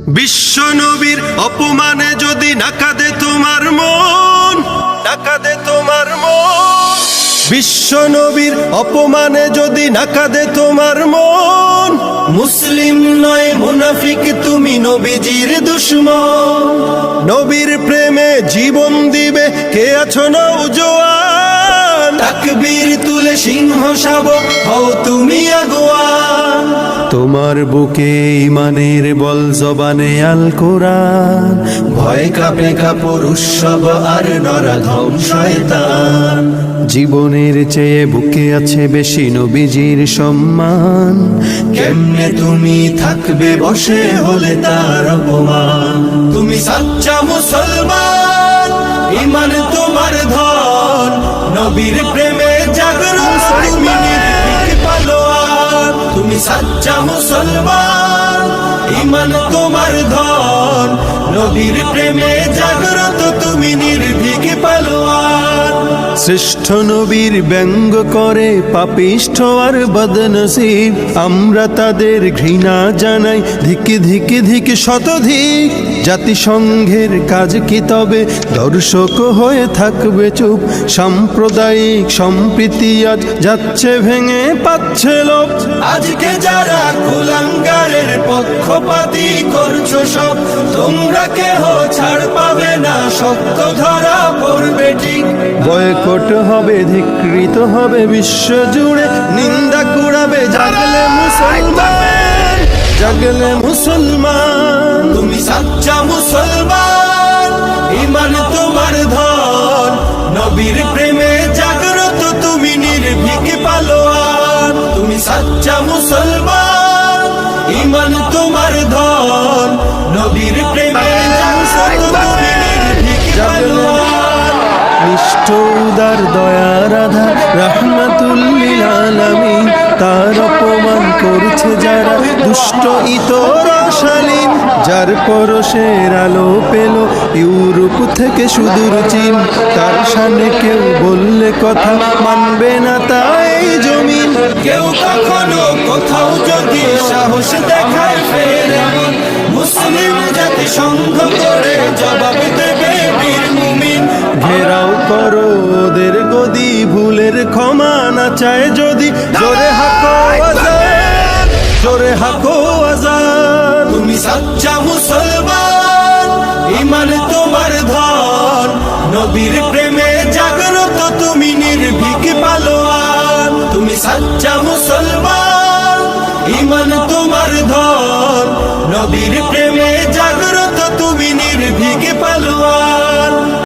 বিশ্ব নবীর অপমানে যদি না কাঁদে তোমার মন, না কাঁদে তোমার মন। বিশ্ব নবীর অপমানে যদি না কাঁদে তোমার মন, মুসলিম নয় মুনাফিক তুমি, নবীজির দুশমন। নবীর প্রেমে জীবন দিবে কে আছো নওজোয়ান, তাকবীর তুলে সিংহ শাবক হও তুমি আগুয়ান। তোমার বুকে ইমানের বল, জবানে আল কোরআন, ভয় কাঁপে কাপড় উৎসব আর নরাধম শয়তান। জীবনের চেয়ে বুকে আছে বেশি নবীজির সম্মান, কেমনে তুমি থাকবে বসে হলে তার অপমান। তুমি সাচ্চা মুসলমান, ইমান তোমার ধন, নবীর প্রেমে জাগরণ তুমি নির্ভীক পালোয়ান। তুমি সাচ্চা মুসলমান, ইমান তোমার ধন, নবীর প্রেমে জাগ্রত তুমি নির্ভীক পালোয়ান। শ্রেষ্ঠ নবীর ব্যঙ্গ করে পাপিষ্ঠ আর বদনসিব, আমরা তাদের ঘৃণা জানাই ধিকে ধিকে ধিকে শতধিক। জাতিসংঘের কাজ কি তবে দর্শক হয়ে থাকবে চুপ, সাম্প্রদায়িক সম্প্রীতি আজ যাচ্ছে ভেঙে পাচ্ছে লোক। আজকে যারা কুলাঙ্গারের পক্ষপাতী করছো সব, তোমরা কেহ ছাড় পাবে না, সত্য ধরা পড়বে ঠিক। বয়কট হবে, ধিক্কৃত হবে বিশ্ব জুড়ে, নিন্দা কুড়াবে জাগলে মুসলমান, জাগলে মুসলমান। তুমি সাচ্চা মুসলমান, ইমান তোমার ধন, নবীর প্রেমে জাগ্রত তুমি নির্ভীক পালোয়ান। তুমি সাচ্চা মুসলমান, ইমান তোমার ধন, নবীর প্রেমে জাগ্রত তুমি নির্ভীক পালোয়ান। নিষ্ঠ উদার দয়ার আধার রাহমাতুল লিল আলামিন, তার অপমান করছে যারা দুষ্ট ইতর শালীন। যার পরশের আলো পেল ইউরোপ থেকে সুদূর চীন, তার সামনে কেউ বললে কথা মানবে না তাই জমিন। কেউ কখনো কোথাও যদি সাহস দেখায় ফের এমন, মুসলিম জাতি সংঘ করে জবাব দেবে বীর মুমিন। ঘেরাও করো ওদের গদি, ভুলের ক্ষমা না চায় যদি, জোরে হাঁকো আজান, জোরে হাঁকো আজান। তুমি সাচ্চা মুসলমান, ইমান তোমার ধন, নবীর প্রেমে জাগ্রত তুমি নির্ভীক পালোয়ান। তুমি সাচ্চা মুসলমান, ইমান তোমার ধন, নবীর প্রেমে জাগ্রত তুমি নির্ভীক পালোয়ান।